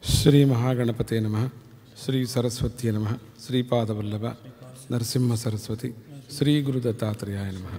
ಶ್ರೀ ಮಹಾಗಣಪತೆ ನಮಃ. ಶ್ರೀ ಸರಸ್ವತಿಯ ನಮಃ. ಶ್ರೀಪಾದವಲ್ಲಭ ನರಸಿಂಹ ಸರಸ್ವತಿ. ಶ್ರೀ ಗುರು ದತ್ತಾತ್ರೇಯಾಯ ನಮಃ.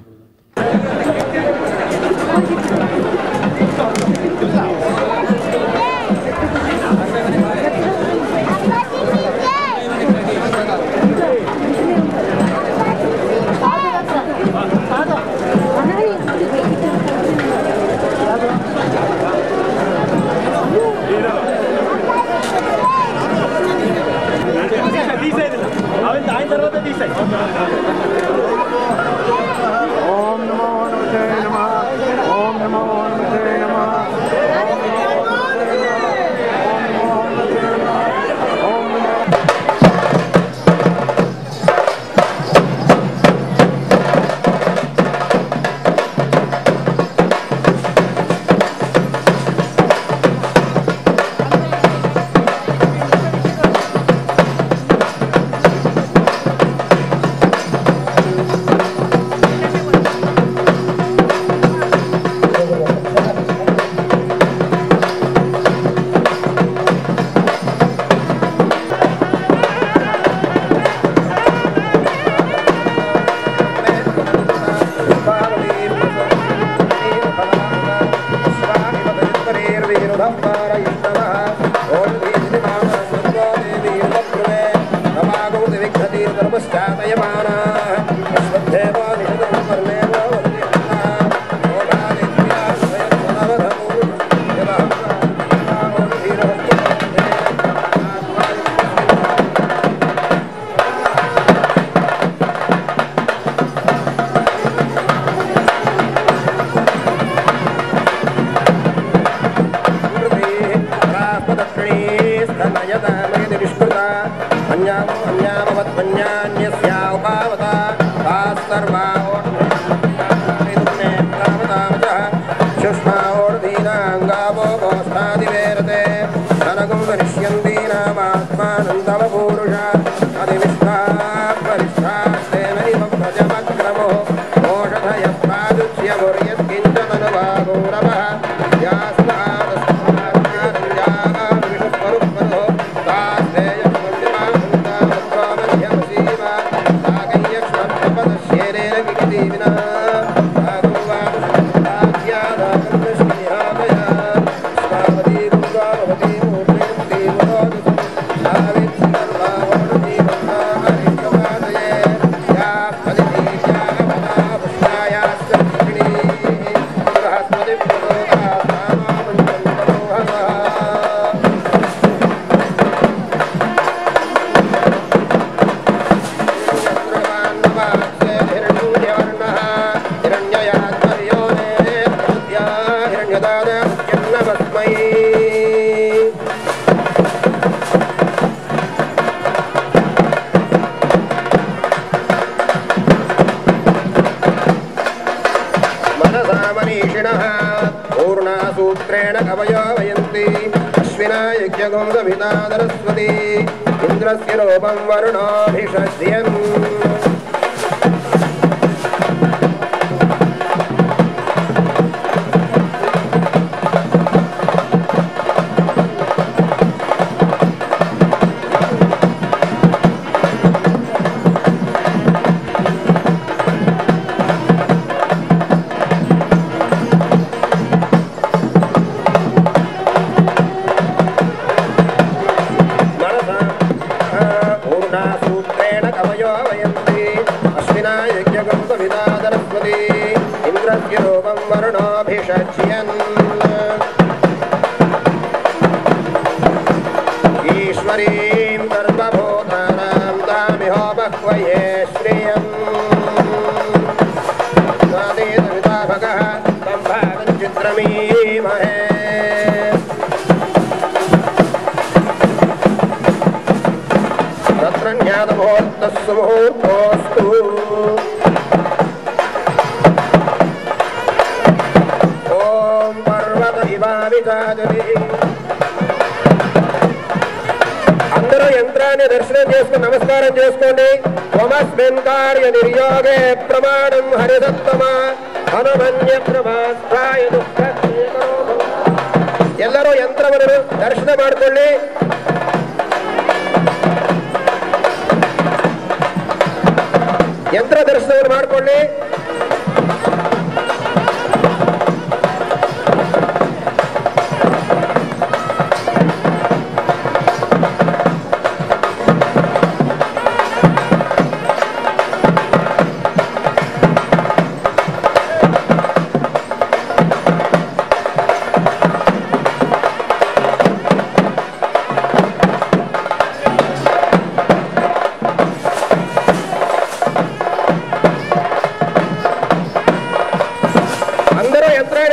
सरस्वती इंद्रस्य रूपं वरुणोऽभिषज्यन् ईश्वरीं सर्वभूतानां दामिहोपह्वये श्रियम् स्वादेतविदाभगः सम्भावं चित्रमीमहे तत्र ज्ञातमुहूर्तस्य मुहूर्तोऽस्तु అందరూ యంత్రాన్ని దర్శనం చేసుకుని నమస్కారం చేసుకోండి. ఓమస్మిన్ కార్య నిర్యోగే ప్రమాణం హరిదత్తమ హనుమన్య ప్రభాస్త్రాయ దుఃఖ. ಎಲ್ಲರೂ ಯಂತ್ರವನ್ನು ದರ್ಶನ ಮಾಡಿಕೊಳ್ಳಿ. ಯಂತ್ರ ದರ್ಶನವನ್ನು ಮಾಡಿಕೊಳ್ಳಿ.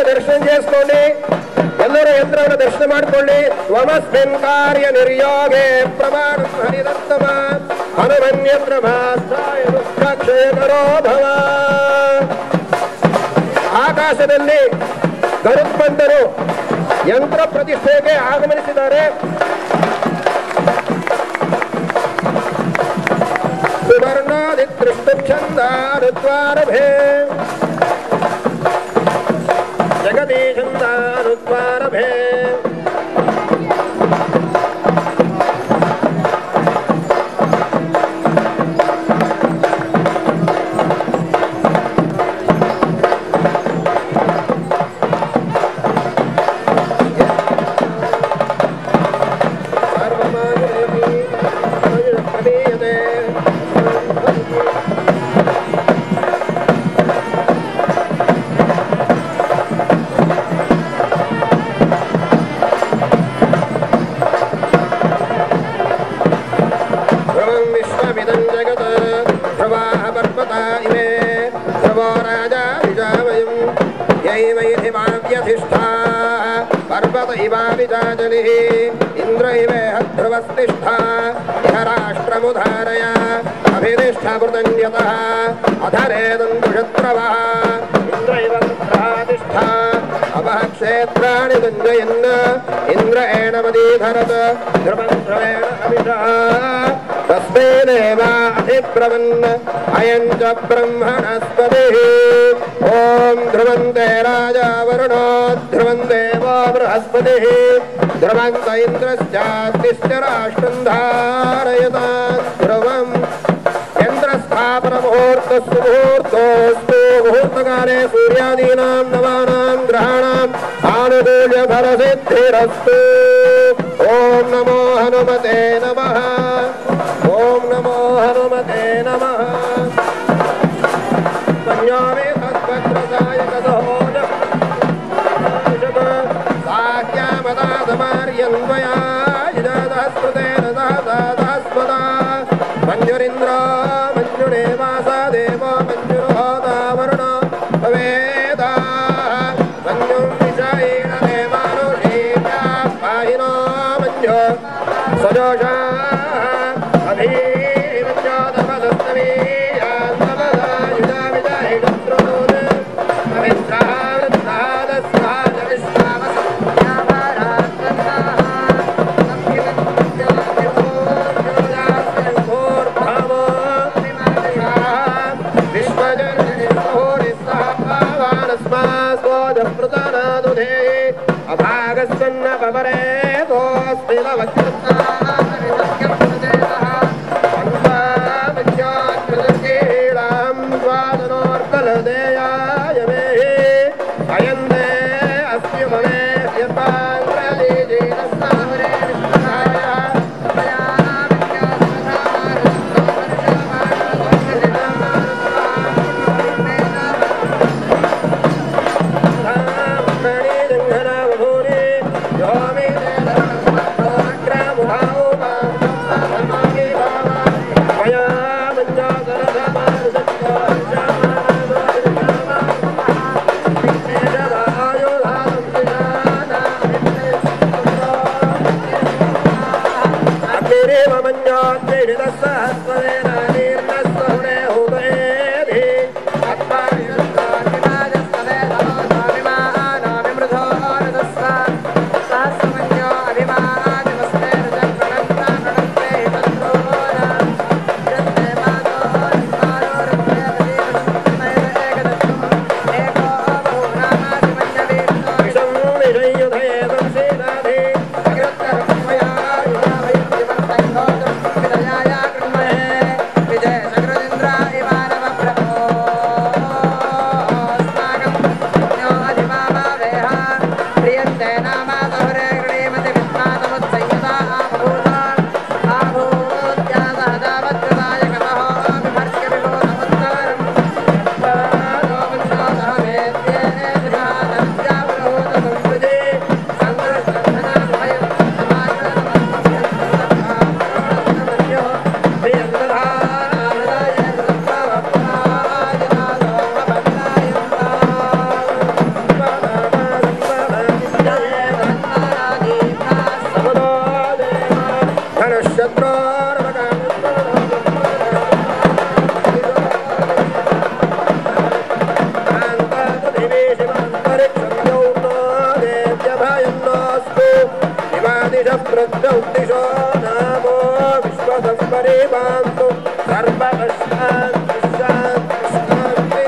దర్శనం చేసుకోండి. ಎಲ್ಲರೂ ಯಂತ್ರವನ್ನು ದರ್ಶನ ಮಾಡಿಕೊಳ್ಳಿ. ತ್ವಮಸ್ಮಿನ್ ಕಾರ್ಯ ನಿರ್ಯೋಗೆ ಪ್ರಮಾಣಂ ಹರಿದತ್ತಮ ಹನುಮನ್ಯತ್ರ ಭಾಸಾಯ ದುಃಖಕ್ಷಯಕರೋ ಭವ. ಆಕಾಶದಲ್ಲಿ ಗರುತ್ಮಂತರು ಯಂತ್ರ ಪ್ರತಿಷ್ಠೆಗೆ ಆಗಮನಿಸಿದ್ದಾರೆ. ಸುವರ್ಣಾದಿತ್ರಿಷ್ಟಛಂದಾನುದ್ವಾರಭೇ ಜಗದೀಶಂದಾನುದ್ವಾರಭೇ पर्वत इवाविजाजलिः इंद्र इवेह ध्रुवस्तिष्ठा इह राष्ट्रमुधारय अभिनिष्ठावृतन्यतः अधरेदन्तुशत्रवः इंद्र इव रुद्रातिष्ठा अपः क्षेत्राणि गुञ्जयन् इंद्र एणमदीधरत् ध्रुवं ध्रुवेण अभिषः तस्मैदेवा अभिब्रवन् अयं च ब्रह्मणस्पतिः ॐ ध्रुवन्ते राजा वरुणो ध्रुवं देवो बृहस्पतिः ध्रुवन्त इन्द्रश्चास्तिश्च राष्ट्रं धारयतां ध्रुवम् यन्त्रस्थापनमुहूर्तस्तु मुहूर्तोऽस्तु मुहूर्तकाले सूर्यादीनां नवानां ग्रहाणाम् आनुकूल्यफलसिद्धिरस्तु ॐ नमो हनुमते नमः ॐ नमो हनुमते नमः संयामे तत्पत्रदायकदहो साख्यामदादमार्यन्वया इदस्मृतेन दादास्मदा मञ्जुरिन्द्र मञ्जुरेवासा देवो मञ्जुर्होता वरुण भवेदा मञ्जुं विषयेण देवानुषेभ्या पाहिनो मञ्जु सजोषा अभागस्वन्न पवरे दोस्तिलवक्त्रता अन्वामित्यात्मदर्गीणां द्वादनोर्कलदेयाय मे अयन्दे अस्मि ममे यपाङ्ग्रलीजीनस्तावरे विष्णुराय उद्दिशो नामो विश्वसंपरे पान्तु सर्वकष्टान्ति शान्ति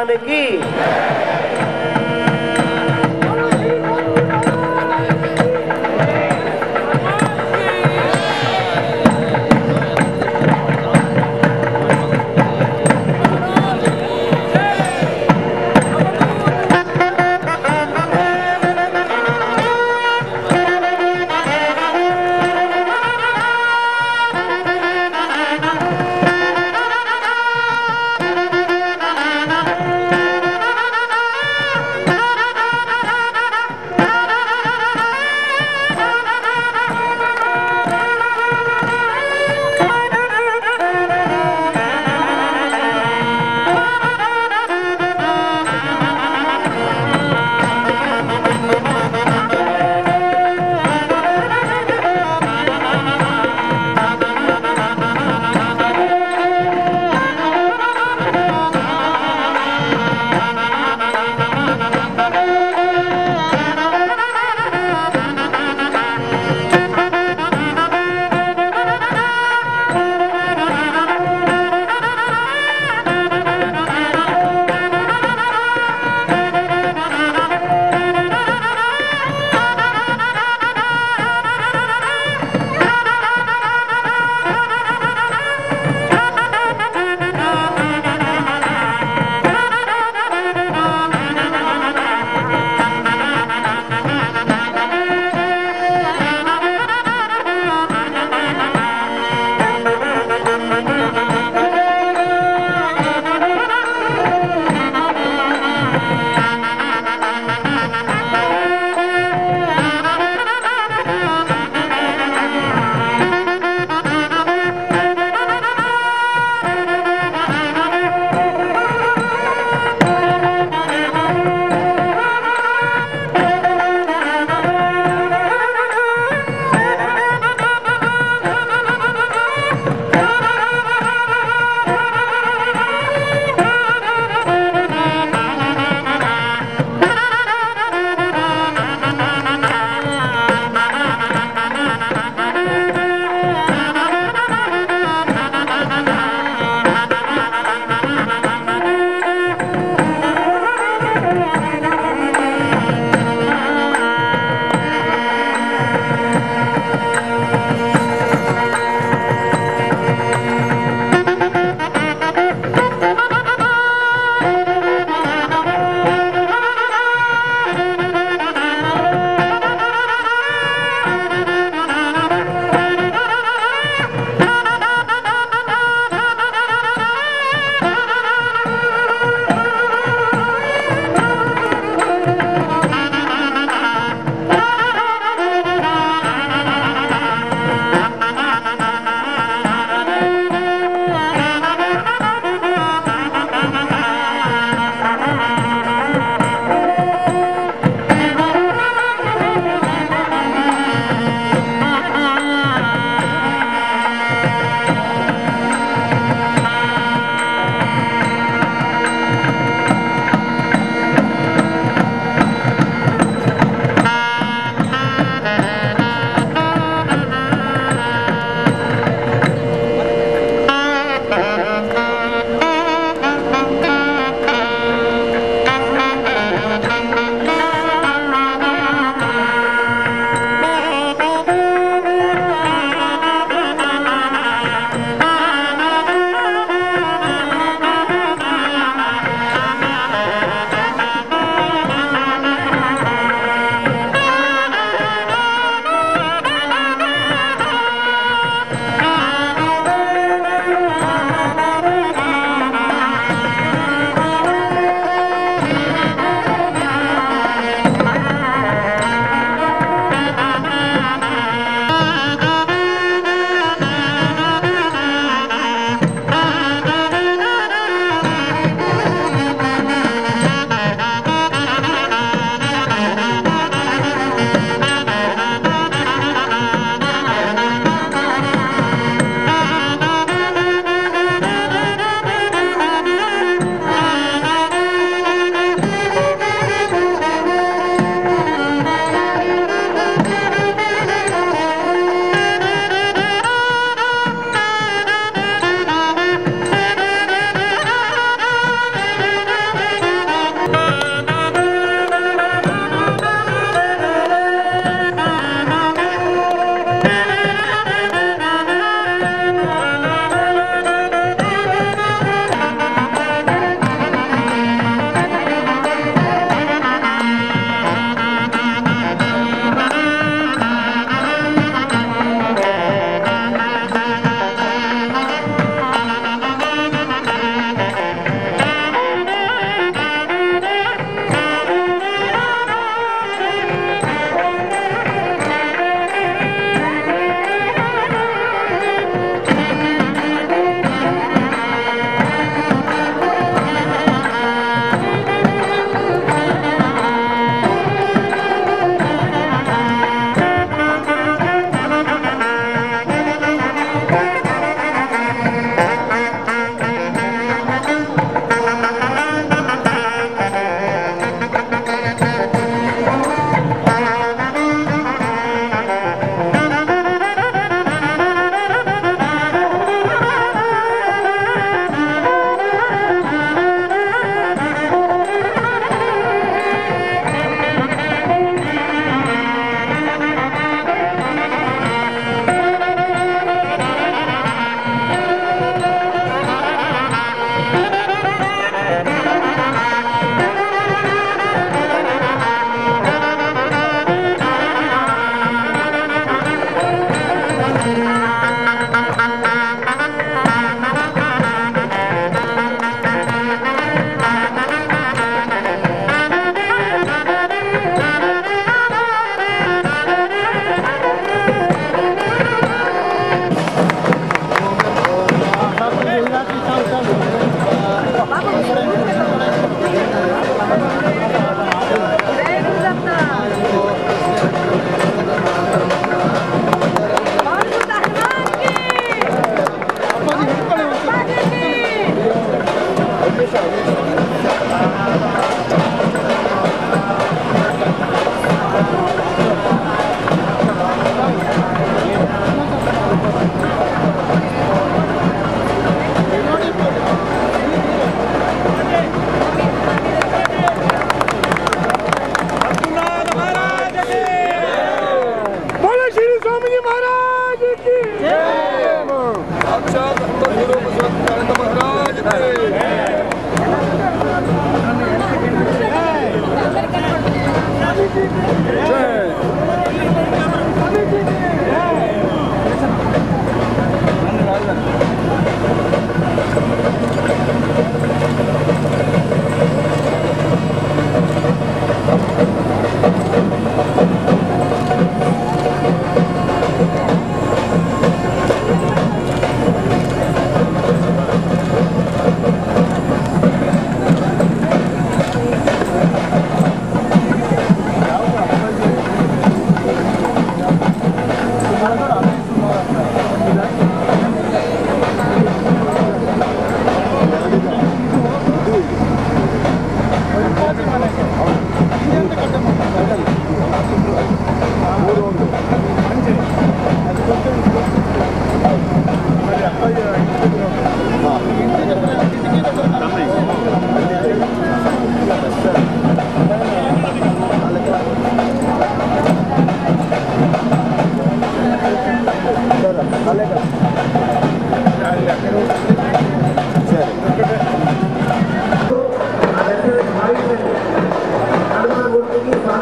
భగవానికి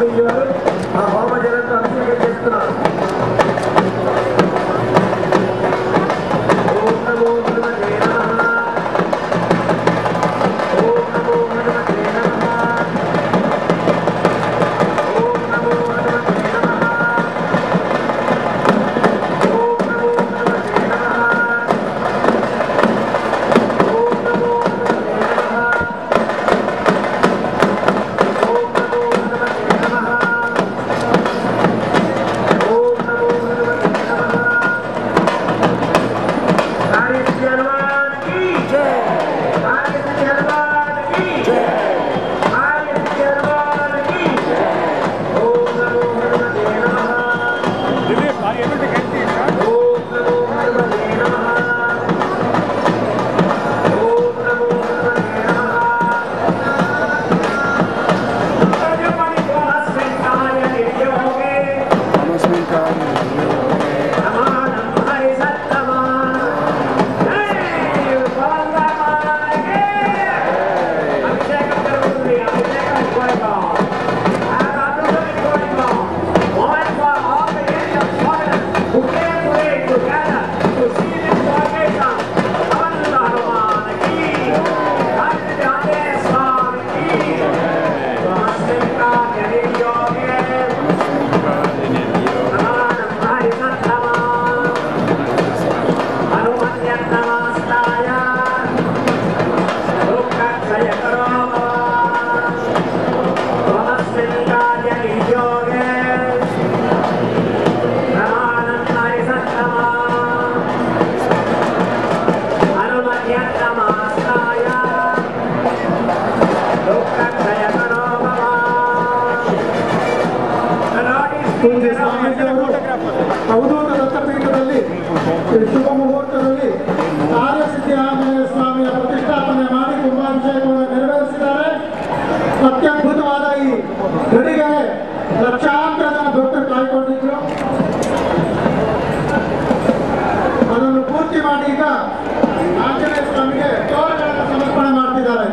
స్వామీజీ వారు ఆ హోమ జలంతో అభిషేకం చేస్తున్నారు. ఓం నమో హనుమతే నమః. ఓం నమో హనుమతే నమః. ఓం నమో హనుమతే నమః. ఓం నమో హనుమతే నమః. ఓం నమో హనుమతే నమః. ಅವಧೂತ ದತ್ತಪೀಠದಲ್ಲಿ ಶುಭ ಮುಹೂರ್ತದಲ್ಲಿ ಕಾರ್ಯಸಿದ್ಧಿ ಆಂಜನೇಯ ಸ್ವಾಮಿಯ ಪ್ರತಿಷ್ಠಾಪನೆ ಮಾಡಿ ಕುಂಭಾಭಿಷೇಕವನ್ನು ನೆರವೇರಿಸಿದ್ದಾರೆ. ಅತ್ಯದ್ಭುತವಾದ ಈ ಗಡಿಗೆ ಲಕ್ಷಾಂತರ ಜನ ಭಕ್ತರು ಕಾಯ್ಕೊಂಡಿದ್ರು. ಅದನ್ನು ಪೂರ್ತಿ ಮಾಡಿ ಈಗ ಆಂಜನೇಯ ಸ್ವಾಮಿಗೆ ತೋರಣಗಳನ್ನು ಸಮರ್ಪಣೆ ಮಾಡ್ತಿದ್ದಾರೆ.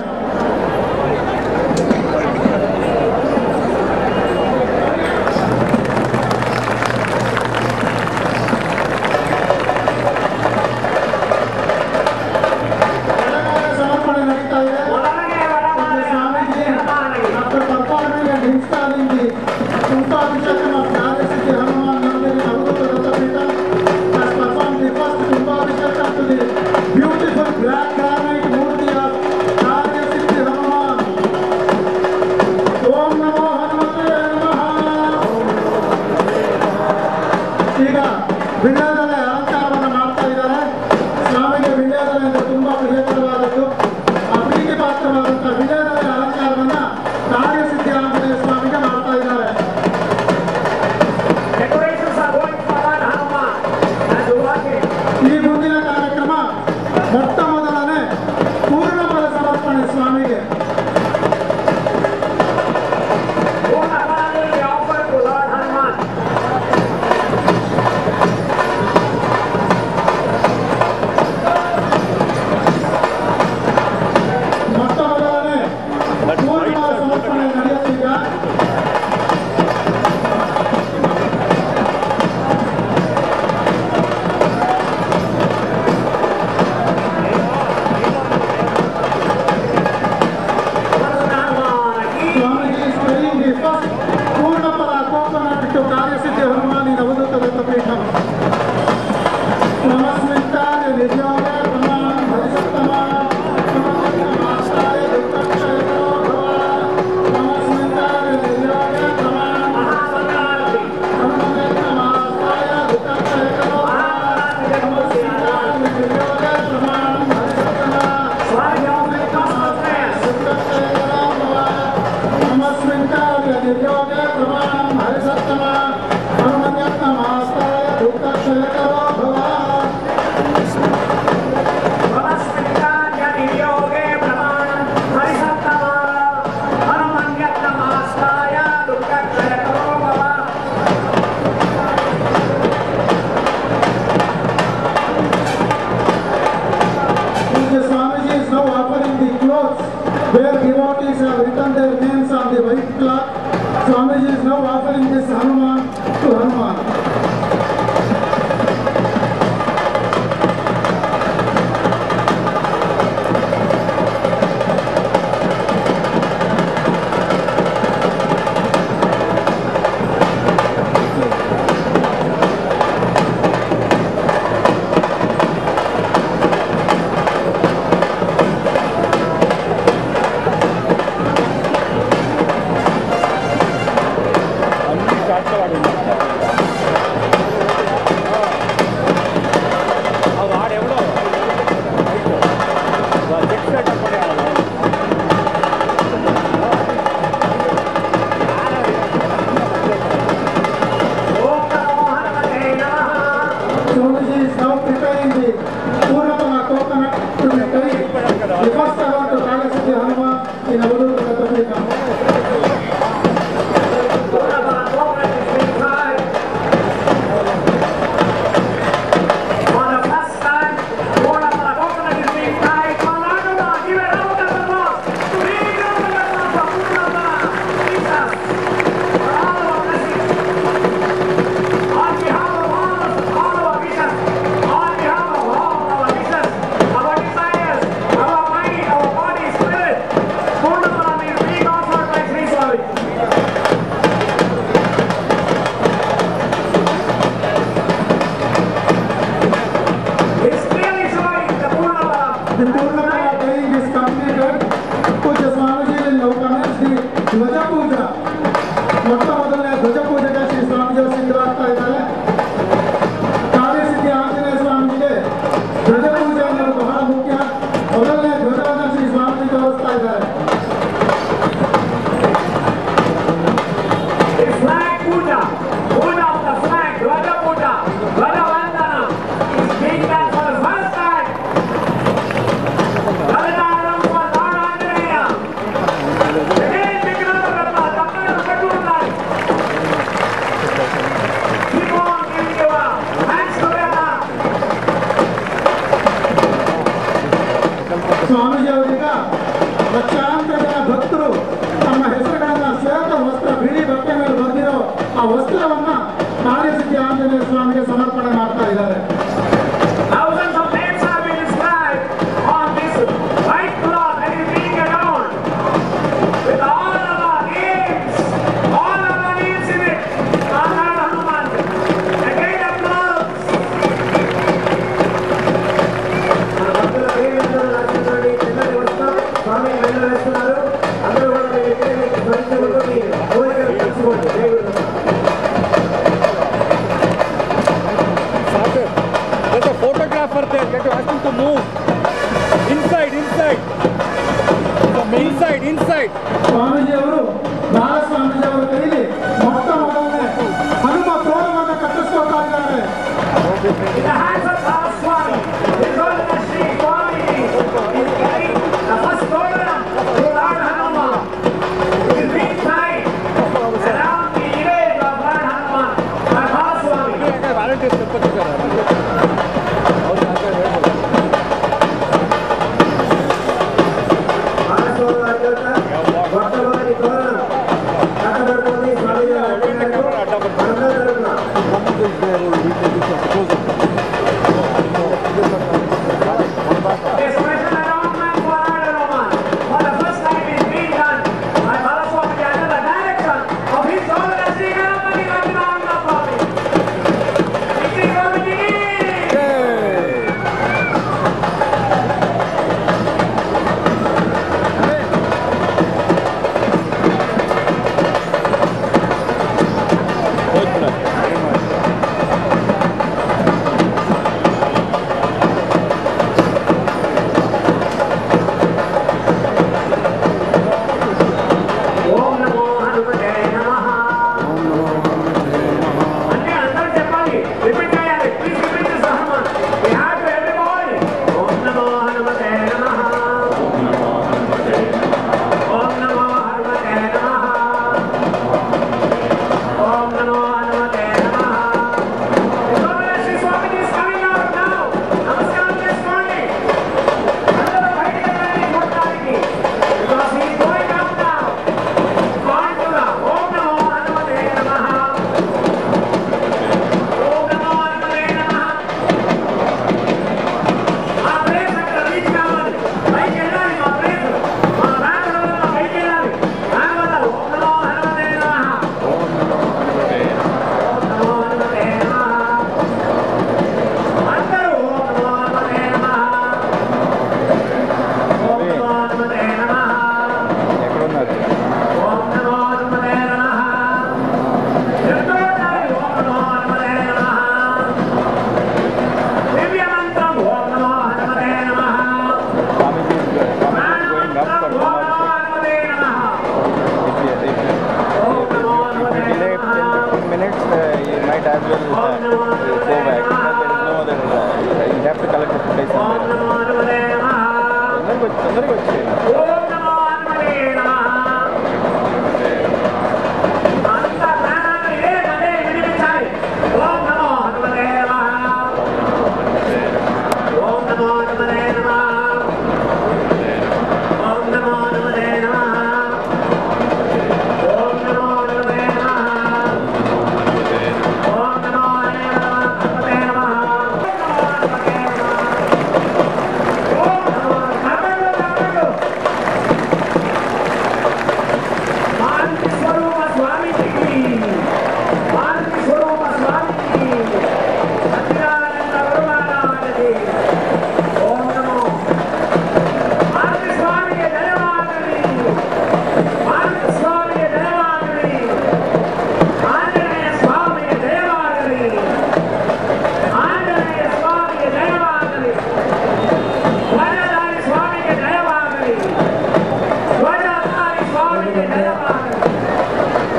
ಈಗ ವಿಳ್ಯದೆಲೆ ಅಲಂಕಾರವನ್ನು ಮಾಡ್ತಾ ಇದ್ದಾರೆ. ಸ್ವಾಮಿಗೆ ವಿಳ್ಯದೆಲೆ ಅಂದರೆ ತುಂಬಾ ಪ್ರಿಯಕರವಾದದ್ದು. ಆ ಪ್ರೀತಿ ಪಾತ್ರವಾದಂಥ ವಿಳ್ಯದೆಲೆ ಅಲಂಕಾರವನ್ನು ಕಾರ್ಯಸಿದ್ಧಿ ಆಂಜನೇಯ ಸ್ವಾಮಿಗೆ ಮಾಡ್ತಾ ಇದ್ದಾರೆ. ಈ ಮುಂದಿನ ಕಾರ್ಯಕ್ರಮ ಮೊಟ್ಟ ಮೊದಲನೇ ಪೂರ್ಣಫಲ ಸಮರ್ಪಣೆ ಸ್ವಾಮಿಗೆ. Where devotees have written their names on the white cloth, Swami now offering this Hanuman to Hanuman.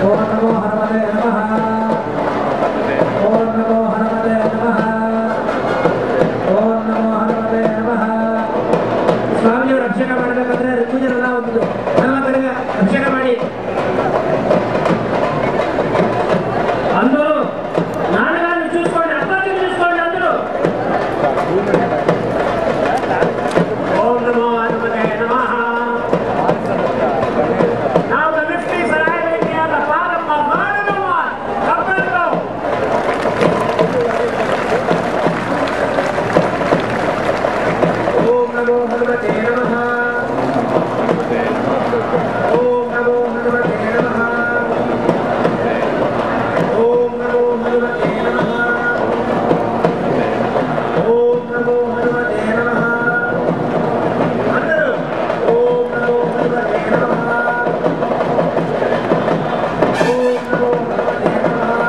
ಓಂ ನಮೋ ಹನುಮತೆ ನಮಃ. ಓಂ ನಮೋ ಹನುಮತೆ ನಮಃ. ಓಂ ನಮೋ ಹನುಮತೆ ನಮಃ. ಸ್ವಾಮಿಯವರು ಅಭಿಷೇಕ ಮಾಡಬೇಕಾದ್ರೆ ಋತುಜರೆಲ್ಲ ಒಂದು ಹನುಮಂತನಿಗೆ ಅಭಿಷೇಕ ಮಾಡಿ ಅಂದರು. ನಾಟಕವನ್ನು చూసుకోండి, ಅಪ್ಪಕ್ಕೆ చూసుకోండి ಅಂದರು. ಓಂ ನಮೋ ಹನುಮತೆ ನಮಃ. ನಾವು ಗಮನಿಸ್ತೀವಿ ಸರಾಯದ ಪಾದಮ್ಮ ಮಾಡನಮ್ಮ ಕಬ್ಬನ್ನು. ಓಂ ನಮೋ ಹನುಮತೆ ನಮಃ. ಓಂ ನಮೋ ಹನುಮತೆ ನಮಃ. ಓಂ ನಮೋ ಹನುಮತೆ ನಮಃ. ಓಂ ನಮೋ ಹನುಮತೆ ನಮಃ. ಅಂದರು. ಓಂ ನಮೋ ಹನುಮತೆ ನಮಃ. ಓಂ ನಮೋ ಹನುಮತೆ ನಮಃ.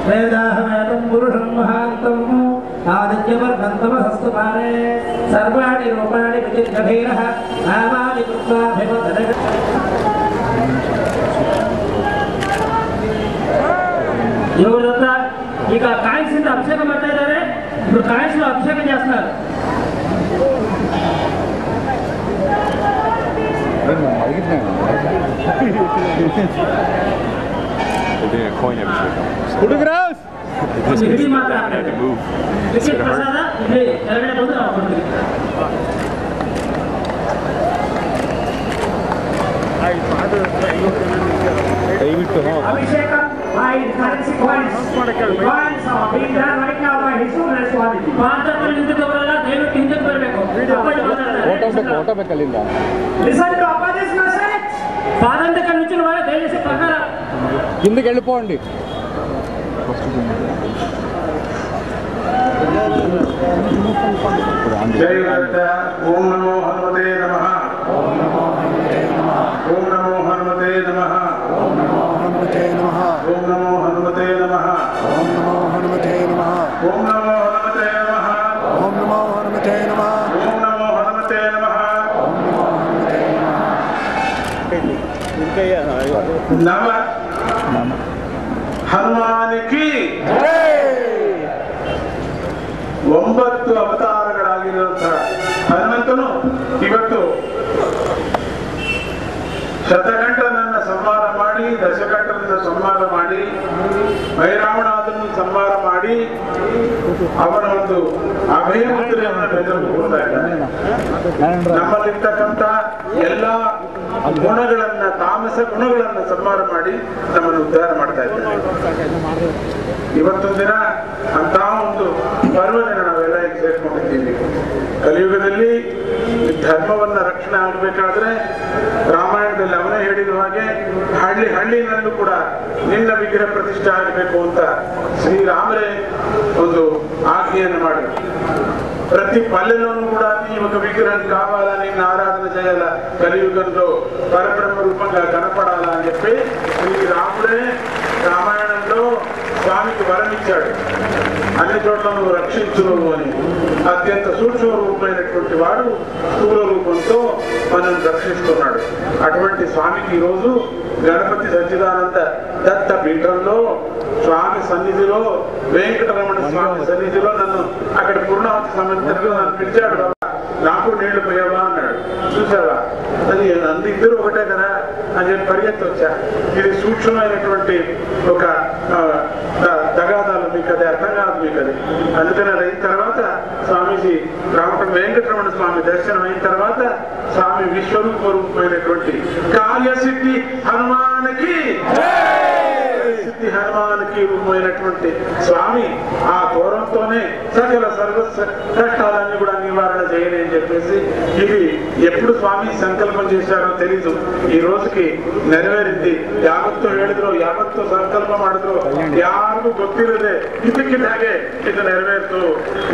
वेदाहमेतं पुरुषं महान्तम् आदित्यवर्गं तमसस्तु पारे सर्वाणि रूपाणि विचित्रधीरः नामानि कृत्वाभिवदने ಇವರಂತ ಈಗ ಕಾಯಿಸಿಂದ ಅಭಿಷೇಕ ಮಾಡ್ತಾ ಇದ್ದಾರೆ. ಇವರು ಕಾಯಿಸುವ ಅಭಿಷೇಕ చేస్తున్నారు. ಪ್ರಸಾದ ಇಲ್ಲಿ ಕೆಳಗಡೆ ಬಂದು ನಾವು ಕೊಡ್ತೀವಿ. ಅಭಿಷೇಕ by currency coins are being done right now by His Holiness Swamiji. ಪಾತ್ರದಲ್ಲಿ ನಿಂತಿದ್ದವರೆಲ್ಲ ದಯವಿಟ್ಟು ಹಿಂದಕ್ಕೆ ಬರಬೇಕು. ಫೋಟೋ ಬೇಕಲ್ಲಿಂದ. Listen to Appaji's message. పాదంతక నిల్చున్న వారు దయచేసి పక్కన కిందకి వెళ్ళిపోండి. జై గురుదత్త. ఓం నమో హనుమతే నమః. ఓం నమో హనుమతే నమః. ఓం నమో హనుమతే నమః. ఓం నమో హనుమతే నమః. ఓం నమో హనుమతే నమః. ఓం నమో హనుమతే నమః. ఓం నమో హనుమతే నమః. ఓం నమో హనుమతే నమః. ఓం నమో హనుమతే నమః. నమ ಹನುಮಾನಿಕಿ ಒಂಬತ್ತು ಅವತಾರಗಳಾಗಿರುವಂತಹ ಹನುಮಂತನು ಇವತ್ತು ಶತಕಂಠನನ್ನ ಸಂಹಾರ ಮಾಡಿ, ದಶಕಂಠನನ್ನ ಸಂಹಾರ ಮಾಡಿ, ಭೈರಾವಣಾದನ್ನು ಸಂಹಾರ ಮಾಡಿ ಅವನ ಒಂದು ಅಭಯ ಮುದ್ರೆಯನ್ನು ಕೊಡ್ತಾ ಇದ್ದಾನೆ. ನಮ್ಮಲ್ಲಿರ್ತಕ್ಕಂಥ ಎಲ್ಲ ಗುಣಗಳನ್ನ, ತಾಮಸ ಗುಣಗಳನ್ನ ಸಂಹಾರ ಮಾಡಿ ನಮ್ಮನ್ನು ಉದ್ಧಾರ ಮಾಡ್ತಾ ಇದ್ದಾನೆ. ಇವತ್ತೊಂದು ದಿನ ಅಂತ ಒಂದು ಪರ್ವದಿನ ನಾವೆಲ್ಲ ಈಗ ಸೇರ್ಕೊಂಡಿದ್ದೀವಿ. ಕಲಿಯುಗದಲ್ಲಿ ಧರ್ಮವನ್ನ ರಕ್ಷಣೆ ಆಗಬೇಕಾದ್ರೆ ರಾಮಾಯಣದಲ್ಲಿ ಅವನೇ ಹೇಳಿದ ಹಾಗೆ ಹಳ್ಳಿನಲ್ಲೂ ಕೂಡ ನಿನ್ನ ವಿಗ್ರಹ ಪ್ರತಿಷ್ಠೆ ಆಗಬೇಕು ಅಂತ ಶ್ರೀರಾಮರೇ ಒಂದು ಆಜ್ಞೆಯನ್ನು ಮಾಡಿದ್ರು. ప్రతి పల్లెలోనూ కూడా నీ ఒక విగ్రహం కావాలా, నిన్ను ఆరాధన చేయాలా, కలియుగంలో పరబ్రహ్మ రూపంగా కనపడాలా అని చెప్పి శ్రీరాముడే రామాయణంలో స్వామికి వరం ఇచ్చాడు. అన్ని చోట్ల నువ్వు రక్షించును అని. అత్యంత సూక్ష్మ రూపమైనటువంటి వాడు స్థూల రూపంతో మనం రక్షిస్తున్నాడు. అటువంటి స్వామికి ఈరోజు గణపతి సచ్చిదానంద దత్త పీఠంలో స్వామి సన్నిధిలో, వెంకటరమణ స్వామి సన్నిధిలో నన్ను అక్కడ పూర్ణావతి సంబంధించిన నన్ను పిలిచాడు. బాబా నాకు నీళ్లు పోయావా అన్నాడు. చూసావా, అది అందరిద్దరూ ఒకటే కదా అని చెప్పి పరిగెత్తి వచ్చా. ఇది సూక్ష్మమైనటువంటి ఒక తగాదాలు, మీకు అది అర్థం కాదు మీకు అది. అందుకని అది అయిన తర్వాత స్వామీజీ వెంకటరమణ స్వామి దర్శనం అయిన తర్వాత స్వామి విశ్వరూప రూపమైనటువంటి కార్యసిద్ధి హనుమానికి హనుమానికి రూపమైనటువంటి స్వామి ఆ దూరంతోనే సకల సర్వస్వ కష్టాలన్నీ కూడా నివారణ చేయని అని చెప్పేసి ఇది ఎప్పుడు స్వామి సంకల్పం చేశారో తెలీదు. ఈ రోజుకి నెరవేరింది. ಯಾವತ್ತೂ ಹೇಳಿದ್ರು, ಯಾವತ್ತೂ ಸಂಕಲ್ಪ ಮಾಡಿದ್ರು, ಯಾರಿಗೂ ಗೊತ್ತಿರದೆ ಇದಕ್ಕಿದ್ದಾಗೆ ಇದು ನೆರವೇರ್ತು.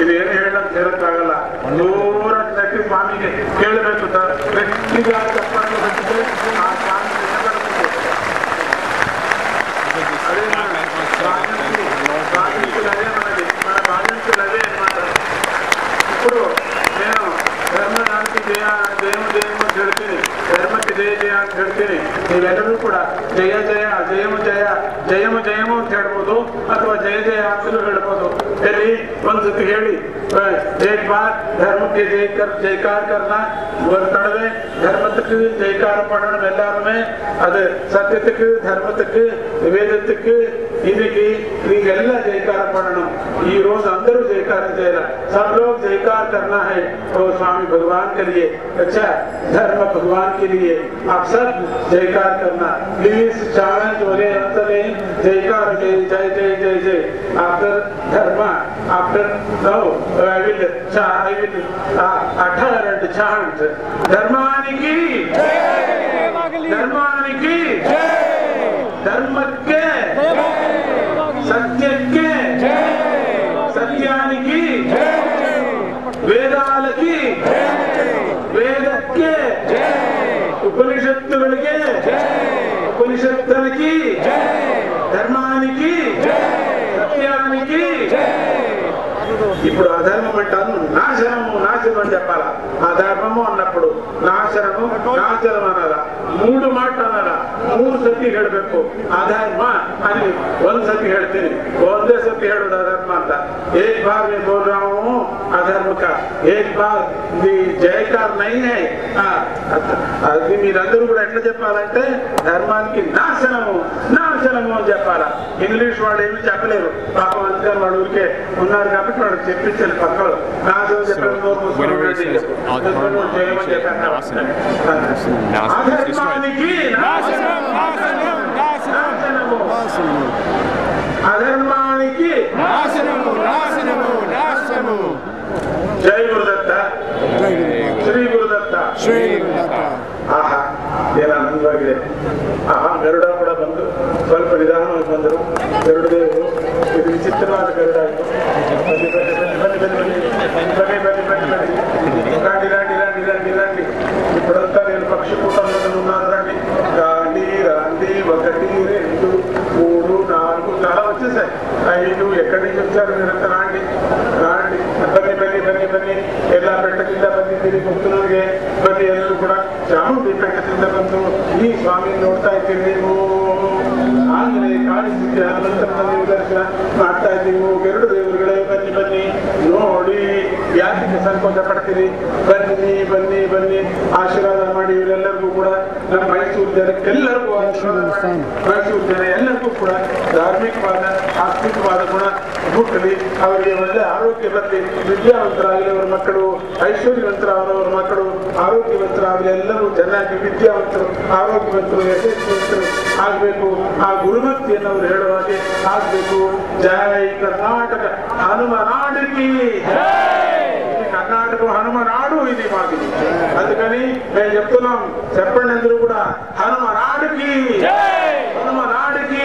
ಇದು ಏನು ಹೇಳಂತ ಹೇಳಕ್ಕಾಗಲ್ಲ. ನೂರ ನಟಿ ಸ್ವಾಮಿಗೆ ಕೇಳಬೇಕು. ಗಟ್ಟಿಗೆ ತಪ್ಪನ್ನು ಬಿಟ್ಟಿದೆ ಆ ಸ್ವಾಮಿ ఇప్పుడు నేను ధర్మనానికి జయము జయము అని ಹೇಳ್ತೀನಿ, ಧರ್ಮಕ್ಕೆ ಜಯ ಜಯ ಅಂತ ಹೇಳ್ತೀನಿ. ನೀವೆಲ್ಲರೂ ಕೂಡ ಜಯ ಜಯ ಜಯಮು ಜಯ ಜಯಮು ಜಯಮು ಅಂತ ಹೇಳ್ಬೋದು, ಅಥವಾ ಜಯ ಜಯ ಅಂತಲೂ ಹೇಳ್ಬೋದು. ಹೇಳಿ ಒಂದ್ಸತಿ ಹೇಳಿ, एक बार धर्म के जयकार करना ஒரு தடவை தர்மத்துக்கு ஜெயக்காரம் பண்ணணும் எல்லாருமே. அது சத்தியத்துக்கு, தர்மத்துக்கு, వేదத்துக்கு, இதுக்கு நீங்க எல்லாம் ஜெயக்காரம் பண்ணணும். ఈ రోజు అందరూ జయకారం చేయాలి. सब लोग जयकार करना है तो स्वामी भगवान के लिए, अच्छा धर्म भगवान के लिए आप सब जयकार करना. प्लीज चैलेंज हो रहे अंतरे जयकार जय जय जय जय जय after dharma after no I will utter and chant ಧರ್ಮಾನಿಕಿ ಧರ್ಮಾನಿಕಿ ಧರ್ಮಕ್ಕೆ ಸತ್ಯಕ್ಕೆ ಸತ್ಯಾನಿಕಿ ವೇದಾಲಕಿ ವೇದಕ್ಕೆ ಉಪನಿಷತ್ತುಗಳಿಗೆ ಉಪನಿಷತ್ತನಿಗೆ ಧರ್ಮಾನಿಕಿ ఇప్పుడు అధర్మం అంటాను నాశనము నాశనం అని చెప్పాలా. అధర్మము అన్నప్పుడు నాశనము నాశనం అనాలా. 3 ಮಾಟ ಅನಾಲ. 3 ಸತಿ ಹೇಳಬೇಕು ಅಧರ್ಮ అని 1 ಸತಿ ಹೇಳ್ತೀನಿ. ಒಂದೇ ಸತಿ ಹೇಳೋದು ಅಧರ್ಮ ಅಂತ. एक बार मैं बोल रहा हूँ अधर्म का, एक बार जयकार नहीं है. అది మీరందరూ కూడా ఎట్లా చెప్పాలంటే ధర్మానికి నాశనము నాశనము అని చెప్పాలా. ఇంగ్లీష్ వాడు ఏమి చెప్పలేరు పాపం, అందుకని వాడు ఊరికే ఉన్నారు కాబట్టి వాడు చెప్పించాలి పక్కలు. నాశనం చెప్పడం అధర్మానికి అధర్మానికి జై గురుదత్త, ಶ್ರೀ ಗುರುದತ್ತ, ಶ್ರೀ ಗುರುದತ್ತ. ಆಹಾ, ಏನು ಆನಂದವಾಗಿದೆ. ಆಹಾ, ಗರುಡ ಕೂಡ ಬಂದು ಸ್ವಲ್ಪ ನಿಧಾನವಾಗಿ ಬಂದರು. ಗರುಡ ದೇವರು ಇದು ವಿಚಿತ್ರವಾದ ಗರುಡ ಆಯಿತು. ಬನ್ನಿ ಬನ್ನಿ ಬನ್ನಿ ಬನ್ನಿ ಬನ್ನಿ ಬನ್ನಿ ಬನ್ನಿ ಬನ್ನಿ ಬನ್ನಿ రాండి రాండి రాండి రాండి రాండి. ఇప్పుడంతా నేను పక్షికూటంలో ఉన్నాను. రండి రాండి రాండి. 1 2 3 4 చాలా వచ్చేసాయి. 5 ఎక్కడి నుంచి వచ్చారు మీరంతా? రాండి రాండి బನ್ನಿ ಬನ್ನಿ ಬನ್ನಿ ಬನ್ನಿ. ಎಲ್ಲ ಬೆಟ್ಟದಿಂದ ಬಂದಿದ್ದೀರಿ ಭಕ್ತರಿಗೆ. ಬನ್ನಿ ಎಲ್ಲರೂ ಕೂಡ ಚಾಮುಂಡಿ ಬೆಟ್ಟದಿಂದ ಬಂದು ಈ ಸ್ವಾಮಿ ನೋಡ್ತಾ ಇದ್ದೀರಿ. ನೀವು ಆಂಜನೇಯ ಕಾಣಿಸಿದ್ದೆ ಅನಂತರ ನೀವು ದರ್ಶನ ಮಾಡ್ತಾ ಇದ್ದೀವಿ. ಗರುಡ ದೇವರುಗಳೇ ಬನ್ನಿ ಬನ್ನಿ ನೋಡಿ. ಯಾಕೆ ಸಂಕೋಚ ಪಡ್ತೀರಿ? ಬನ್ನಿ ಬನ್ನಿ ಬನ್ನಿ ಆಶೀರ್ವಾದ ಮಾಡಿ. ಇವರೆಲ್ಲರಿಗೂ ಕೂಡ ನಮ್ಮ ಮೈಸೂರು ಜನಕ್ಕೆಲ್ಲರಿಗೂ ಮೈಸೂರು ಜನ ಎಲ್ಲರಿಗೂ ಕೂಡ ಧಾರ್ಮಿಕವಾದ ಆಸ್ತಿಕವಾದ ಗುಣ ಹುಟ್ಟಲಿ. ಅವರಿಗೆ ಒಳ್ಳೆ ಆರೋಗ್ಯ ಬರಲಿ. ವಿದ್ಯಾವಂತರಾಗಲಿ ಅವರ ಮಕ್ಕಳು, ಐಶ್ವರ್ಯವಂತರಾದವರ ಮಕ್ಕಳು ಆರೋಗ್ಯವಂತರಾಗಲಿ. ಎಲ್ಲರೂ ಚೆನ್ನಾಗಿ ವಿದ್ಯಾವಂತರು ಆರೋಗ್ಯವಂತರು ಯಶಸ್ವಿವಂತರು ಆಗಬೇಕು. ಆ ಗುರುಭಕ್ತಿಯನ್ನು ಅವರು ಹೇಳುವ ಹಾಗೆ ಆಗಬೇಕು. ಜೈ ಕರ್ನಾಟಕ హనుమనాడికి కర్ణాటక హనుమనాడు ఇది మాకు. అందుకని మేము చెప్తున్నాం, చెప్పండి అందరూ కూడా హనుమనాడికి, హనుమనాడికి.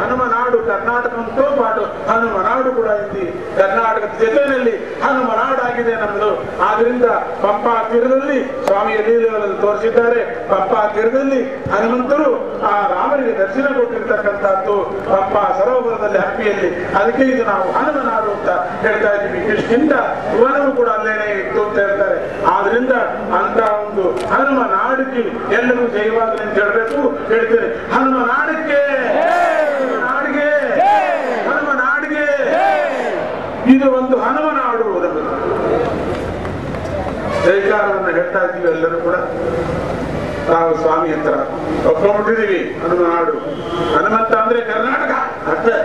హనుమనాడు ಕರ್ನಾಟಕಂతో ಪಾటు ಹನುಮನಾಡು ಕೂಡ ಇದೆ. ಕರ್ನಾಟಕದ ಜೊತೆಯಲ್ಲಿ ಹನುಮನಾಡು ಆಗಿದೆ ನಮ್ಮದು. ಆದ್ರಿಂದ ಪಂಪಾ ತೀರದಲ್ಲಿ ಸ್ವಾಮಿಯ ಲೀಲೆಗಳನ್ನು ತೋರಿಸಿದ್ದಾರೆ. ಪಂಪಾ ತೀರದಲ್ಲಿ ಹನುಮಂತರು ಆ ರಾಮನಿಗೆ ದರ್ಶನ ಕೊಟ್ಟಿರ್ತಕ್ಕಂಥದ್ದು ಪಂಪಾ ಸರೋವರದಲ್ಲಿ ಹಂಪಿಯಲ್ಲಿ. ಅದಕ್ಕೆ ಇದು ನಾವು ಹನುಮನಾಡು ಅಂತ ಹೇಳ್ತಾ ಇದ್ದೀವಿ. ಕೃಷ್ಣನಿಂದ ವನವು ಕೂಡ ಅಲ್ಲೇನೆ ಇತ್ತು ಅಂತ ಹೇಳ್ತಾರೆ. ಆದ್ರಿಂದ ಅಂತ ಒಂದು ಹನುಮನಾಡಿಗೆ ಎಲ್ಲರೂ ಜಯವಾಗಲಿ ಅಂತ ಹೇಳ್ಬೇಕು. ಹೇಳ್ತೇನೆ ಹನುಮನಾಡಿಗೆ, ಹನುಮನಾಡಿಗೆ, ಹನುಮನಾಡಿಗೆ. ಇದು ಒಂದು ಹನುಮನಾಡು. ಜೈಕಾರವನ್ನು ಹೇಳ್ತಾ ಇದ್ದೀವಿ ಎಲ್ಲರೂ ಕೂಡ. ನಾವು ಸ್ವಾಮಿ ಹತ್ರ ಒಪ್ಕೊಂಡ್ಬಿಟ್ಟಿದ್ದೀವಿ. ಹನುಮನಾಡು, ಹನುಮಂತ ಅಂದ್ರೆ ಕರ್ನಾಟಕ ಅಷ್ಟೇ.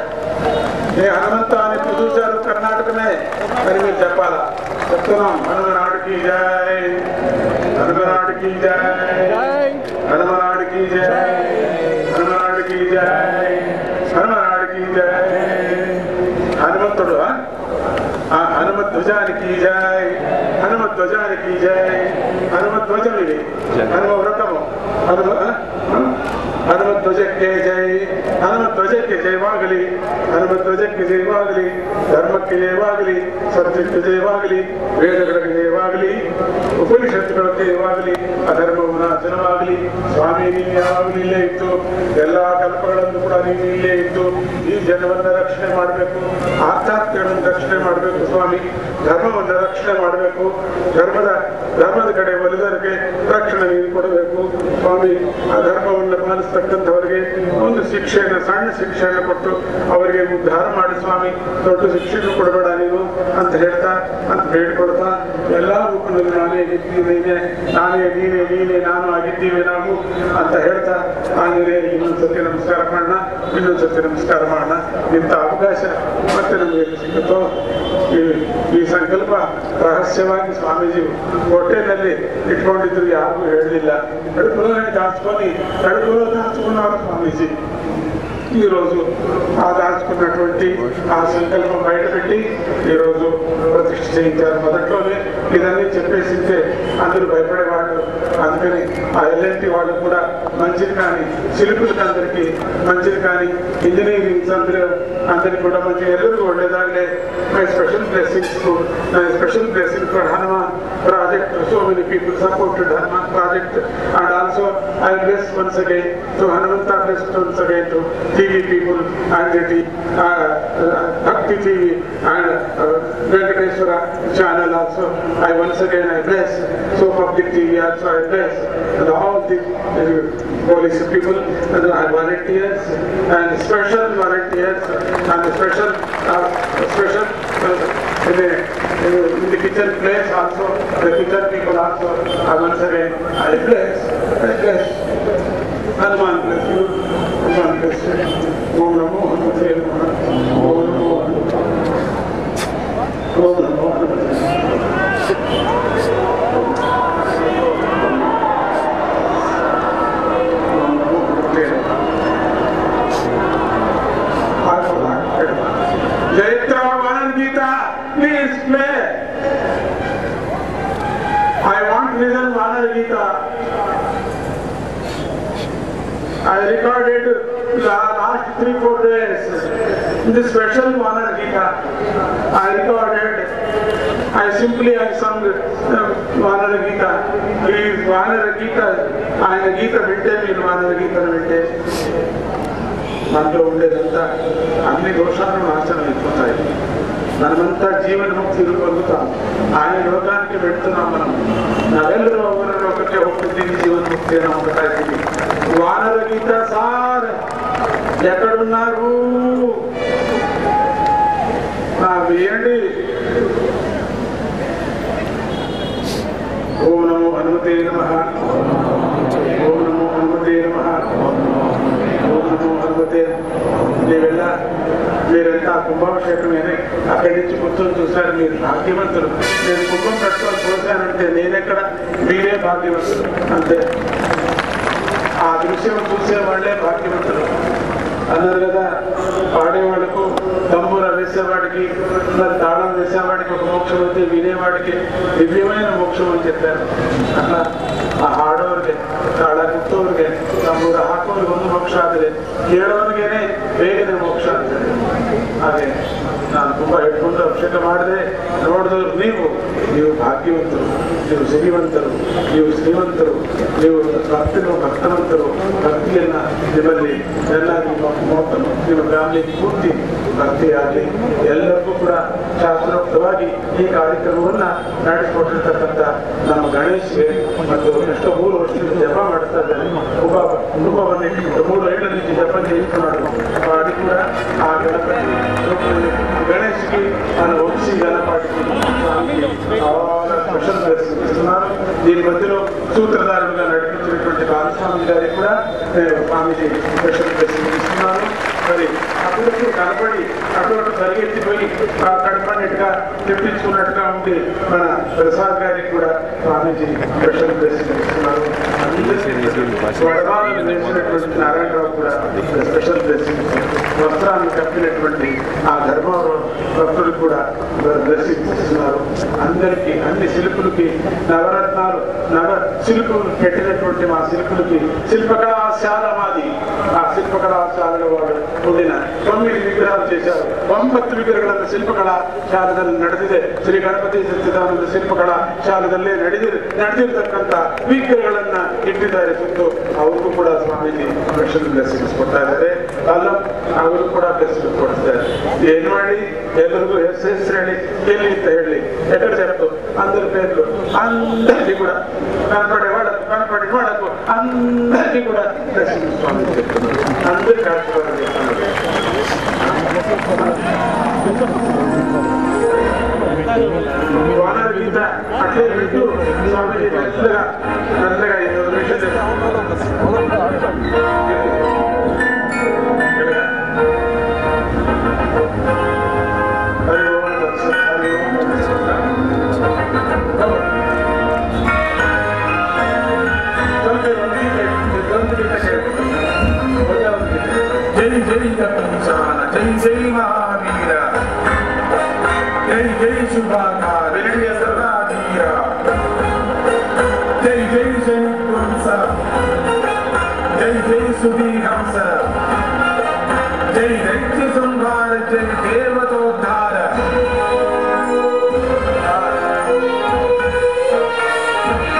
హనుమంత అనే పుదుచారు కర్ణాటకనే అని మీరు చెప్పాలా. చెప్తున్నాం హనుమనాడికి జై, హనుమనాడికి జై, హనుమనాడికి జై, హనుమనాడికి జై, హనుమనాడికి జై. హనుమంతుడు హనుమధ్వజానికి జై, హనుమధ్వజానికి జై. హనుమధ్వజం ఇది హనుమ వ్రతము. ಹನುಮಧ್ವಜಕ್ಕೆ ಜೈ, ಹನುಮಧ್ವಜಕ್ಕೆ ಜಯವಾಗಲಿ, ಹನುಮಧ್ವಜಕ್ಕೆ ಜಯವಾಗಲಿ, ಧರ್ಮಕ್ಕೆ ಜಯವಾಗಲಿ, ಸತ್ಯಕ್ಕೆ ಜಯವಾಗಲಿ, ವೇದಗಳಿಗೆ ಜಯವಾಗಲಿ, ಉಪನಿಷತ್ತುಗಳಿಗೆ ಜಯವಾಗಲಿ, ಅಧರ್ಮವು ನಾಶನವಾಗಲಿ. ಸ್ವಾಮಿ ನೀನು ಯಾವಾಗಲೂ ಇಲ್ಲೇ ಇತ್ತು, ಎಲ್ಲ ಕಲ್ಪಗಳನ್ನು ಕೂಡ ನೀನು ಇಲ್ಲೇ ಇತ್ತು. ಈ ಜನವನ್ನು ರಕ್ಷಣೆ ಮಾಡಬೇಕು, ಆಧ್ಯಾತ್ಮಗಳನ್ನು ರಕ್ಷಣೆ ಮಾಡಬೇಕು ಸ್ವಾಮಿ. ಧರ್ಮವನ್ನು ರಕ್ಷಣೆ ಮಾಡಬೇಕು. ಧರ್ಮದ ಕಡೆ ಒಲಿದವರಿಗೆ ರಕ್ಷಣೆ ನೀನು ಕೊಡಬೇಕು ಸ್ವಾಮಿ. ಆ ಧರ್ಮವನ್ನು ಪಾಲಿಸ್ತಕ್ಕಂಥವರಿಗೆ ಒಂದು ಶಿಕ್ಷೆಯನ್ನು, ಸಣ್ಣ ಶಿಕ್ಷೆಯನ್ನು ಕೊಟ್ಟು ಅವರಿಗೆ ಉದ್ಧಾರ ಮಾಡಿ ಸ್ವಾಮಿ. ದೊಡ್ಡ ಶಿಕ್ಷೆಯನ್ನು ಕೊಡಬೇಡ ನೀನು ಅಂತ ಹೇಳ್ತಾ, ಅಂತ ಬೇಡ್ಕೊಡ್ತಾ, ಎಲ್ಲ ರೂಪದಲ್ಲಿ ನಾನೇ ಇದ್ದೀವಿ, ನಾನೇ ನೀನೇ, ನೀನೇ ನಾನು ಆಗಿದ್ದೀವಿ ನಾವು ಅಂತ ಹೇಳ್ತಾ, ಆಮೇಲೆ ಇನ್ನೊಂದ್ಸತಿ ನಮಸ್ಕಾರ ಮಾಡೋಣ, ಇನ್ನೊಂದ್ಸತಿ ನಮಸ್ಕಾರ ಮಾಡೋಣ. ಇಂಥ ಅವಕಾಶ ಮತ್ತೆ ನಮಗೆ ಸಿಗುತ್ತೋ. ಈ ಸಂಕಲ್ಪ ರಹಸ್ಯವಾಗಿ ಸ್ವಾಮೀಜಿ ಹೊಟ್ಟೆನಲ್ಲಿ ಇಟ್ಕೊಂಡಿದ್ರು, ಯಾರಿಗೂ ಹೇಳಲಿಲ್ಲ. ಕಡುಪುರನೇ దాచుకొని స్వామీజీ ఈరోజు ఆ దాచుకున్నటువంటి ఆ సంకల్పం బయటపెట్టి ఈరోజు ప్రతిష్ఠ చేయించారు. మొదట్లోనే ఇదన్నీ చెప్పేసింటే అందరూ భయపడేవాళ్ళు. అందుకని ఆ ఎల్ఎన్టీ వాళ్ళు కూడా మంచిది కానీ, శిల్పులకి అందరికీ మంచిది కానీ, ఇంజనీరింగ్ ಥಿಂಗ್ಸ್ ಅಂದ್ರೆ అందరికి కూడా మంచి ಎಲ್ಲರಿಗೂ ಒಳ್ಳೆಯದಾಗಲಿ. My special blessing for Hanuman project. So many people supported Hanuman project, and also I bless once again to Hanumanta, blessed once again to TV people and the Bhakti TV and Venkateswara channel also. I once again I bless. So Public TV also I bless, and all the police people and the volunteers and special volunteers and special in the kitchen place also, the kitchen people also. I once again I bless. Hanuman bless you. Hanuman bless you. Om Namo Hanumate Namaha. Om Namo Hanumate. Om Namo Hanumate. Jaitra Vanan Gita, please play. I want to listen Vanan Gita. I recorded last 3-4 days the special Vanan Gita. I recorded. I sung Vanan Gita. Please Vanan Gita. I Gita Vinte in Vanan Gita Vinte. మనలో ఉండేదంతా అన్ని దోషాలను నాశనం అయిపోతాయి. మనమంతా జీవన ముక్తి పొందుతాం. ఆయన లోకానికి పెడుతున్నాం. మనం నవెల్లరూ ఒకరిలో ఒకటే ఉంటుంది జీవన ముక్తి అని ఒకటి. వానర గీత సార్ ఎక్కడున్నారు? వేయండి. ఓం నమో హనుమతే నమః. ఓం నమో హనుమతే నమః. మీరంతా కుంభాభిషేకమేనే అక్కడి నుంచి కూర్చొని చూశారు. మీరు భాగ్యవంతులు. నేను కుంభం కట్టుకొని చూశానంటే నేనెక్కడ, మీరే భాగ్యవంతులు అంతే. ఆ దృశ్యం చూసేవాళ్లే భాగ్యవంతులు అన్నారు కదా. పాడేవాళ్లకు, తంబూర వేసేవాడికి, మరి తాళం వేసేవాడికి ఒక మోక్షం అయితే వినేవాడికి దివ్యమైన మోక్షం అని చెప్పారు. ಅಲ್ಲ ಹಾಡೋರಿಗೆ, ತಾಳ ಕುಟ್ಟೋರಿಗೆ, ನಮ್ಮೂರ ಹಾಕೋರಿಗೆ ಒಂದು ಮೋಕ್ಷ ಆದರೆ ಕೇಳೋರಿಗೇನೆ ಬೇಗನೆ ಮೋಕ್ಷ ಆಗ್ತದೆ. ಹಾಗೆ ನಾನು ತುಂಬಾ ಹಿಡ್ಕೊಂಡು ಅಭಿಷೇಕ ಮಾಡಿದೆ. ನೋಡಿದವರು ನೀವು ಭಾಗ್ಯವಂತರು, ನೀವು ಸಿರಿವಂತರು, ನೀವು ಶ್ರೀಮಂತರು, ನೀವು ಭಕ್ತವಂತರು. ಭಕ್ತಿಯನ್ನ ನಿಮ್ಮಲ್ಲಿ ಎಲ್ಲ ನಿಮ್ಮ ಫ್ಯಾಮಿಲಿ ಪೂರ್ತಿ ಭಕ್ತಿ ಆಗಲಿ. ಎಲ್ಲರಿಗೂ ಕೂಡ ಶಾಸ್ತ್ರೋಕ್ತವಾಗಿ ಈ ಕಾರ್ಯಕ್ರಮವನ್ನ ನಡೆಸಿಕೊಟ್ಟಿರ್ತಕ್ಕಂಥ ನಮ್ಮ ಗಣೇಶ್ಗೆ ಮತ್ತು ಎಷ್ಟೋ 3 ವರ್ಷದಿಂದ ಜಪ ಮಾಡ್ತಾ ಇದ್ದಾರೆ. ಕುಂಭವನ್ನೇ 3 నుంచి జపం చేస్తున్నాడు. వాడి కూడా ఆ గణపతి గణేష్కి మన వంశీ గణపాటికి చాలా స్పెషల్ దర్శనం ఇస్తున్నారు. దీని మధ్యలో సూత్రధారులుగా నడిపించినటువంటి బాలస్వామి గారికి కూడా నేను స్వామిజీ స్పెషల్ దర్శనం ఇస్తున్నాను. మరి అభివృద్ధి కనపడి అటువంటి పరిగెత్తిపోయి కనపడినట్టుగా తెప్పించుకున్నట్టుగా ఉండి మన ప్రసాద్ గారికి కూడా స్వామిజీ స్పెషల్ దర్శనం ఇస్తున్నారు. వడవాలను వేసినటువంటి నారాయణరావు కూడా స్పెషల్ దర్శనం, వస్త్రాన్ని కప్పినటువంటి ఆ ధర్మవరం భక్తులు కూడా దర్శిస్తున్నారు. అందరికీ, అన్ని శిల్పులకి, నవరత్నాలు శిల్పులు పెట్టినటువంటి మా శిల్పులకి శిల్పకళాశాల మాది. ఆ శిల్పకళాశాలలో వాళ్ళు ఉండిన 9 ವಿಗ್ರಹಾలు చేశారు. 9 ವಿಗ್ರಹಗಳನ್ನು ಶಿಲ್ಪಕಲಾಶಾಲದಲ್ಲಿ ನಡೆದಿದೆ. ಶ್ರೀ ಗಣಪತಿ ಸಚ್ಚಿದಾನಂದ ಶಿಲ್ಪಕಲಾಶಾಲದಲ್ಲೇ ನಡೆದಿರತಕ್ಕಂಥ ವಿಗ್ರಹಗಳನ್ನ ಇಟ್ಟಿದ್ದಾರೆ ಸುತ್ತು. ಅವ್ರಿಗೂ ಕೂಡ ಸ್ವಾಮೀಜಿ ಸ್ಪೆಷಲ್ ಬ್ಲೆಸ್ಸಿಂಗ್ಸ್ ಕೊಡ್ತಾ ಇದ್ದಾರೆ. ಅಲ್ಲ, ಅವರು ಕೂಡ ಬ್ಲೆಸ್ಸಿಂಗ್ ಕೊಡ್ತಾರೆ. ಏನ್ ಮಾಡಿ ಎಲ್ಲರಿಗೂ ಹೆಸರು ಹೇಳಿ, ಎಲ್ಲಿ ಅಂತ ಹೇಳಿ, ఎక్కడ చెప్తూ అందరి పేర్లు అందరికీ కూడా కనపడి వాడకు అందరికీ కూడా దర్శనం స్వామి చెప్తున్నారు. అందరికీ ఆశీర్వాదం చెప్తున్నారు. వానర గీత అట్లే వింటూ స్వామిజీ మెల్లగా 5 నిమిషాలు జై జై మహావీర, జై జై శుభాకార, వినయ సదాధీర, జై జై శంకుంస, జై జై సుధీహంస, జై దైత్య संहार जय देवतोद्धार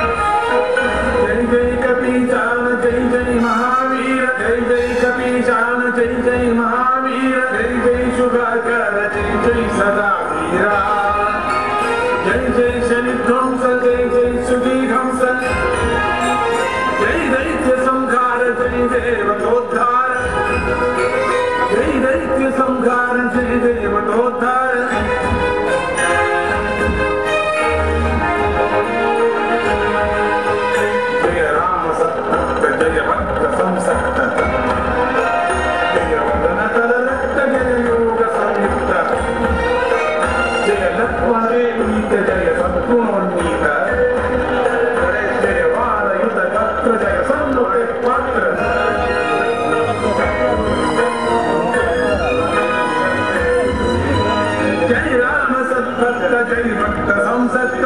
जय जय कपीचान जय जय महावीर जय जय कपीचान जय जय महावीर जय जय शुभाकर जय जय सदा वीरा जय जय शनिध्वंस जय जय सुधीघंस जय दैत्य संहार जय देवतोद्धार जय दैत्य संहार जय देवतोद्धार जय राम सत्भक्त जय भक्त संसक्त जय वदन तलरक्त जय योग संयुक्त जय लक्ष्मण रेणुक जय सद्गुणोन्नीत जय वालयुत गत्र जय सन्नुते पात्र जय राम सद्भक्त जय भक्त संसक्त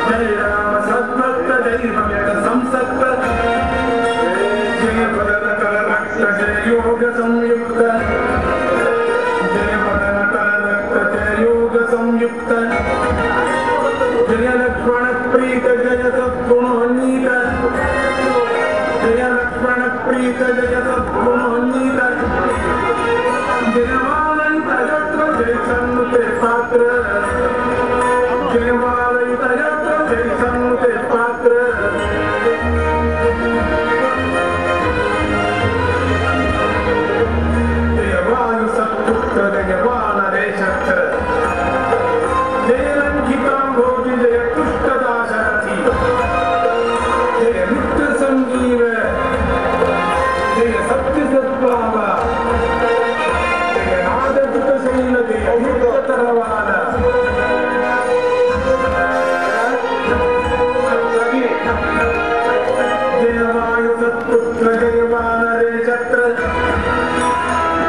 जय राम सद्भक्त जय भक्त संसक्त जय वदन तलरक्त जय योग संयुक्त जय वदन तलरक्त जय योग संयुक्त जय लक्ष्मण प्रीत जय सद्गुणोन्नीत जय लक्ष्मण प्रीत जय सद्गुणोन्नीत जय वालयुत यत्र जय सन्नुते पात्र जय वालयुत यत्र जय सन्नुते पात्र जय वायु सत्पुत्र जय वानरेशत्र जय लंघिताम्भोजि जय तुष्टदाशरथी जय नित्य संजीव जय सत्य सद्भाव जय नादकृत शैल जय अमृततरवान जय वायु सत्पुत्र जय वानरेशत्र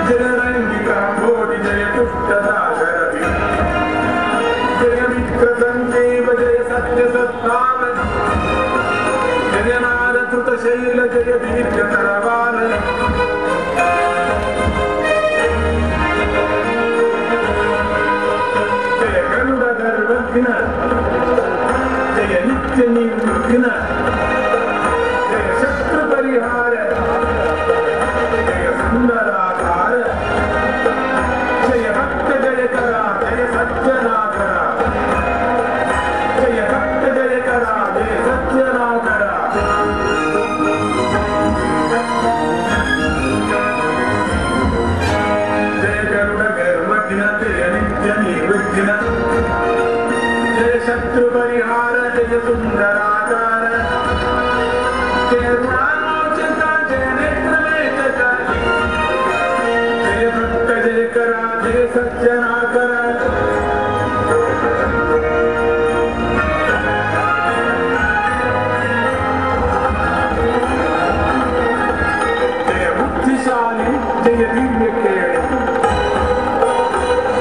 जय लंघिताम्भोजि जय तुष्टदाशरथी जय मित्र संजीव जय सत्य सद्भाव जय नादकृत शैल जय दीर्घतरवान जय गरुडगर्वघ्न जय नित्य निर्विघ्न जय शत्रु परिहार जय सुंदराकार जय भक्त जय करा जय सज्जनाकरा जय भक्त जय करा जय सज्जनाकरा जय गरुडगर्वघ्न जय नित्य निर्विघ्न जय शत्रु परिहार जय सुंदराकार जय गुणालोचक जय नेत्रवेचक जय भक्त जय करा जय सज्जनाकरा जय बुद्धिशाली जय दिव्य केळि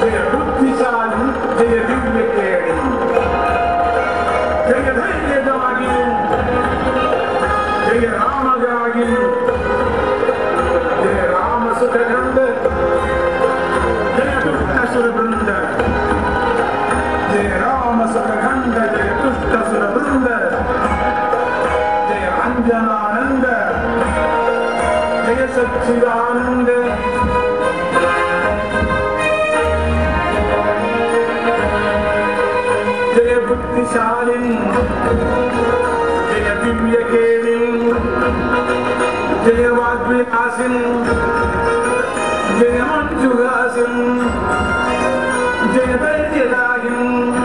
जय बुद्धिशाली जय दिव्य केळि जय धैर्यदागी जय रामगागी जय राम सुखगंध जय दुष्टसुर वृंद जय राम सुखगंध जय दुष्टसुर वृंद जय अंजनानंद जय सच्चिदानंद जय बुद्धिशालिन जय दिव्य केलिन जय वाग्विलासिन जय मंजुगासिन जय दैत्यदायिन